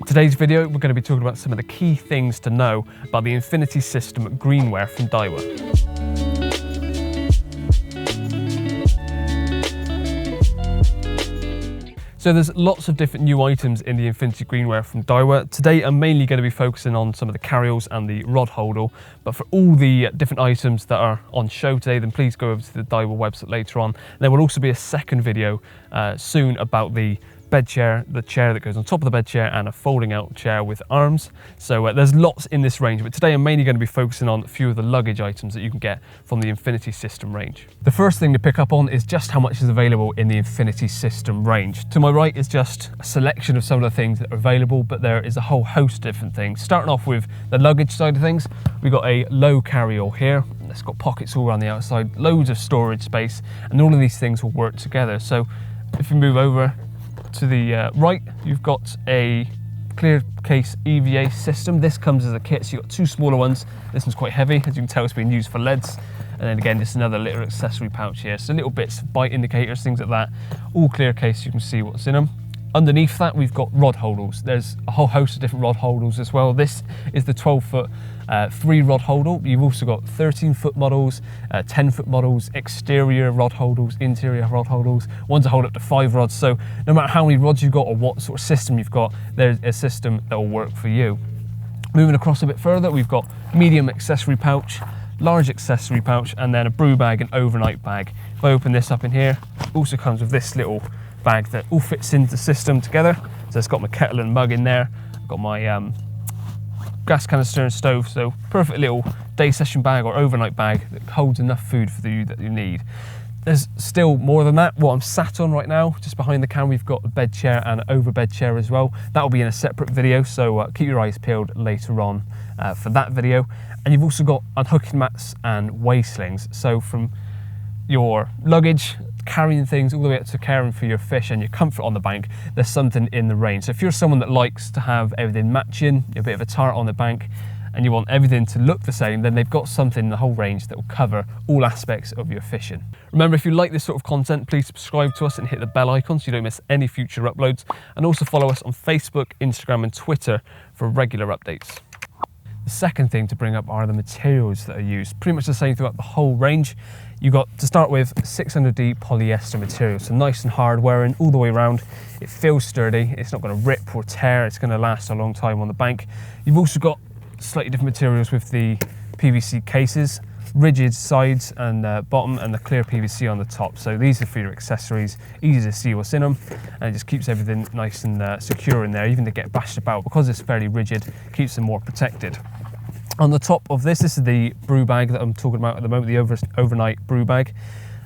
Today's video, we're going to be talking about some of the key things to know about the Infinity System greenware from Daiwa. So there's lots of different new items in the Infinity greenware from Daiwa. Today I'm mainly going to be focusing on some of the carryalls and the rod holdall, but for all the different items that are on show today, then please go over to the Daiwa website later on. There will also be a second video soon about the bed chair, the chair that goes on top of the bed chair, and a folding out chair with arms. So there's lots in this range, but today I'm mainly going to be focusing on a few of the luggage items that you can get from the Infinity System range. The first thing to pick up on is just how much is available in the Infinity System range. To my right is just a selection of some of the things that are available, but there is a whole host of different things. Starting off with the luggage side of things, we've got a low carryall here. It's got pockets all around the outside, loads of storage space, and all of these things will work together. So if you move over to the right, you've got a clear case EVA system. This comes as a kit, so you've got two smaller ones. This one's quite heavy, as you can tell it's being used for leads. And then again, just another little accessory pouch here. So little bits, bite indicators, things like that. All clear case, you can see what's in them. Underneath that, we've got rod holdalls. There's a whole host of different rod holdalls as well. This is the 12-foot 3-rod holdall. You've also got 13-foot models, 10-foot models, exterior rod holdalls, interior rod holdalls, ones that hold up to 5 rods. So no matter how many rods you've got or what sort of system you've got, there's a system that will work for you. Moving across a bit further, we've got medium accessory pouch, large accessory pouch, and then a brew bag and overnight bag. If I open this up in here, it also comes with this little bag that all fits into the system together. So it's got my kettle and mug in there. I've got my gas canister and stove, so perfect little day session bag or overnight bag that holds enough food for you that you need. There's still more than that. What I'm sat on right now, just behind the camera, we've got a bed chair and an over bed chair as well. That will be in a separate video, so keep your eyes peeled later on for that video. And you've also got unhooking mats and weigh slings. So from your luggage, carrying things, all the way up to caring for your fish and your comfort on the bank, there's something in the range. So if you're someone that likes to have everything matching, you're a bit of a tart on the bank, and you want everything to look the same, then they've got something in the whole range that will cover all aspects of your fishing. Remember, if you like this sort of content, please subscribe to us and hit the bell icon so you don't miss any future uploads, and also follow us on Facebook, Instagram and Twitter for regular updates. The second thing to bring up are the materials that are used. Pretty much the same throughout the whole range. You've got to start with 600D polyester material, so nice and hard wearing all the way around. It feels sturdy, it's not going to rip or tear, it's going to last a long time on the bank. You've also got slightly different materials with the PVC cases, rigid sides and bottom, and the clear PVC on the top. So these are for your accessories, easy to see what's in them, and it just keeps everything nice and secure in there, even to get bashed about. Because it's fairly rigid, keeps them more protected. On the top of this is the brew bag that I'm talking about at the moment, the overnight brew bag.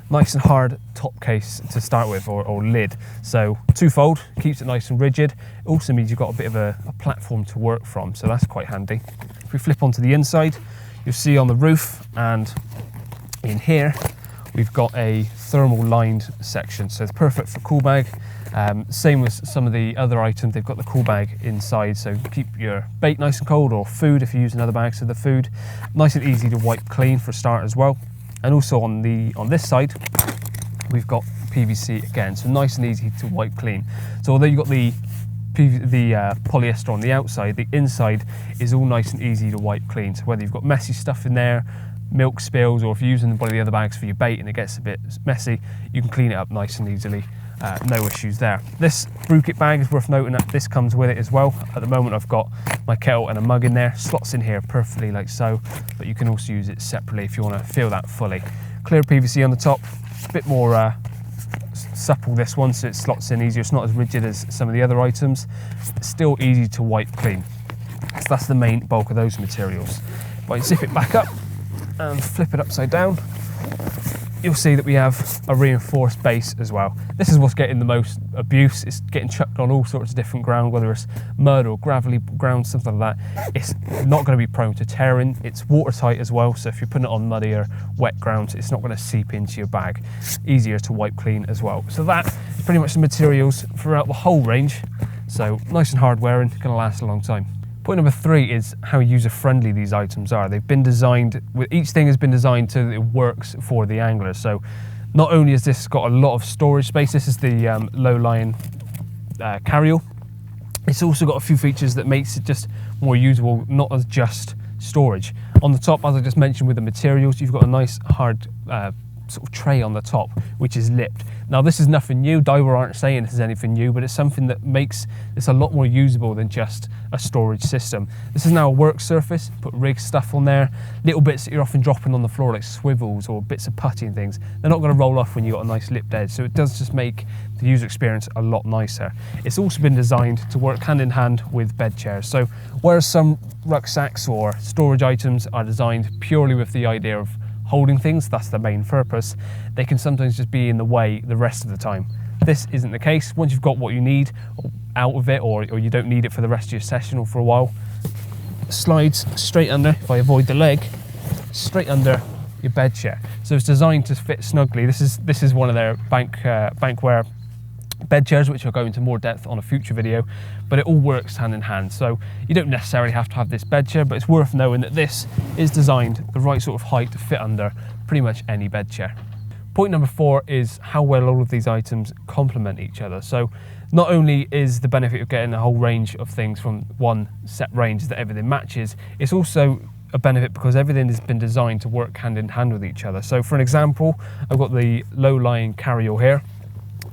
Nice and hard top case to start with, or lid. So twofold, keeps it nice and rigid. It also means you've got a bit of a platform to work from, so that's quite handy. If we flip onto the inside, you'll see on the roof and in here, we've got a thermal lined section. So it's perfect for cool bag. Same with some of the other items, they've got the cool bag inside, so keep your bait nice and cold, or food if you use another bag, so the food nice and easy to wipe clean for a start as well. And also on this side, we've got PVC again, so nice and easy to wipe clean. So although you've got the polyester on the outside, the inside is all nice and easy to wipe clean. So whether you've got messy stuff in there, milk spills, or if you're using one of the other bags for your bait and it gets a bit messy, you can clean it up nice and easily. No issues there. This brew kit bag is worth noting that this comes with it as well. At the moment I've got my kettle and a mug in there, slots in here perfectly like so, but you can also use it separately if you want to fill that fully. Clear PVC on the top, a bit more supple this one, so it slots in easier. It's not as rigid as some of the other items, but still easy to wipe clean. So that's the main bulk of those materials. If I zip it back up and flip it upside down, you'll see that we have a reinforced base as well. This is what's getting the most abuse. It's getting chucked on all sorts of different ground, whether it's mud or gravelly ground, something like that. It's not going to be prone to tearing. It's watertight as well, so if you're putting it on muddy or wet ground, it's not going to seep into your bag. Easier to wipe clean as well. So that is pretty much the materials throughout the whole range. So nice and hard wearing, going to last a long time. Point number 3 is how user-friendly these items are. They've been designed, each thing has been designed so that it works for the angler. So not only has this got a lot of storage space, this is the low-lying carryall. It's also got a few features that makes it just more usable, not as just storage. On the top, as I just mentioned with the materials, you've got a nice hard sort of tray on the top, which is lipped. Now this is nothing new, Daiwa aren't saying this is anything new, but it's something that makes this a lot more usable than just a storage system. This is now a work surface, put rig stuff on there, little bits that you're often dropping on the floor like swivels or bits of putty and things. They're not going to roll off when you've got a nice lipped edge, so it does just make the user experience a lot nicer. It's also been designed to work hand in hand with bed chairs. So whereas some rucksacks or storage items are designed purely with the idea of holding things, that's the main purpose, they can sometimes just be in the way the rest of the time. This isn't the case. Once you've got what you need out of it, or you don't need it for the rest of your session or for a while, slides straight under, if I avoid the leg, straight under your bed chair. So it's designed to fit snugly. This is one of their bankware bed chairs, which I'll go into more depth on a future video, but it all works hand in hand. So you don't necessarily have to have this bed chair, but it's worth knowing that this is designed the right sort of height to fit under pretty much any bed chair. Point number 4 is how well all of these items complement each other. So not only is the benefit of getting a whole range of things from one set range that everything matches, it's also a benefit because everything has been designed to work hand in hand with each other. So for an example, I've got the low-lying carry-all here,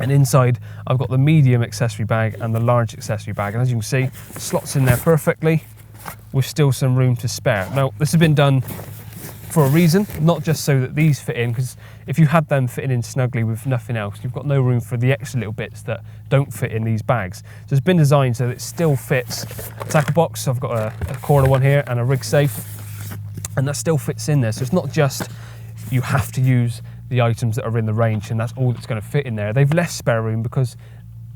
and inside I've got the medium accessory bag and the large accessory bag, and as you can see, slots in there perfectly with still some room to spare. Now this has been done for a reason, not just so that these fit in, because if you had them fitting in snugly with nothing else, you've got no room for the extra little bits that don't fit in these bags. So it's been designed so that it still fits a tackle box. So I've got a corner one here and a rig safe, and that still fits in there. So it's not just you have to use the items that are in the range and that's all that's going to fit in there. They've left spare room because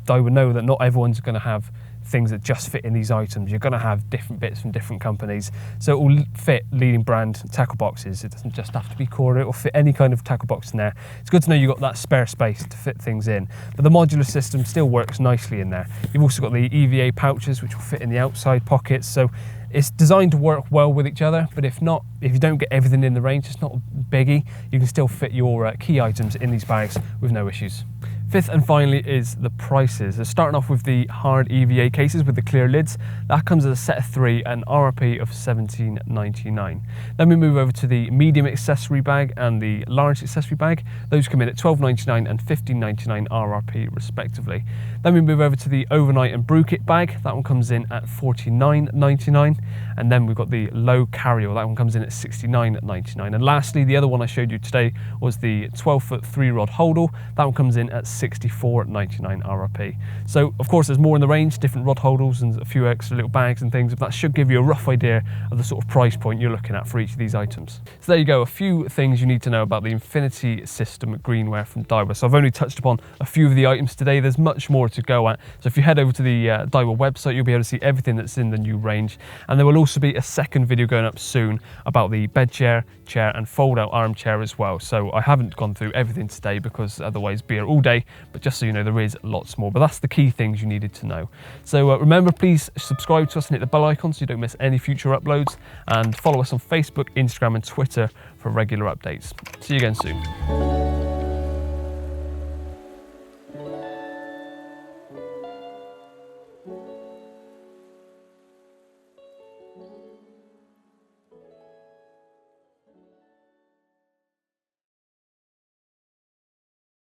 they would know that not everyone's going to have things that just fit in these items. You're going to have different bits from different companies, so it will fit leading brand tackle boxes. It doesn't just have to be corner, it will fit any kind of tackle box in there. It's good to know you've got that spare space to fit things in, but the modular system still works nicely in there. You've also got the EVA pouches which will fit in the outside pockets, so it's designed to work well with each other, but if you don't get everything in the range, it's not a biggie. You can still fit your key items in these bags with no issues. Fifth and finally is the prices. So starting off with the hard EVA cases with the clear lids, that comes as a set of 3 and RRP of $17.99. Then we move over to the medium accessory bag and the large accessory bag. Those come in at $12.99 and $15.99 RRP respectively. Then we move over to the overnight and brew kit bag. That one comes in at $49.99. And then we've got the low carry-all. That one comes in at $69.99. And lastly, the other one I showed you today was the 12-foot 3-rod holdall. That one comes in at $64.99 RRP. So of course there's more in the range, different rod holdalls and a few extra little bags and things, but that should give you a rough idea of the sort of price point you're looking at for each of these items. So there you go, a few things you need to know about the Infinity System greenware from Daiwa. So I've only touched upon a few of the items today. There's much more to go at. So if you head over to the Daiwa website, you'll be able to see everything that's in the new range. And there will also be a second video going up soon about the bed chair, and fold-out armchair as well. So I haven't gone through everything today because otherwise it'd be here all day, but just so you know, there is lots more. But that's the key things you needed to know. So remember, please subscribe to us and hit the bell icon so you don't miss any future uploads, and follow us on Facebook, Instagram and Twitter for regular updates. See you again soon.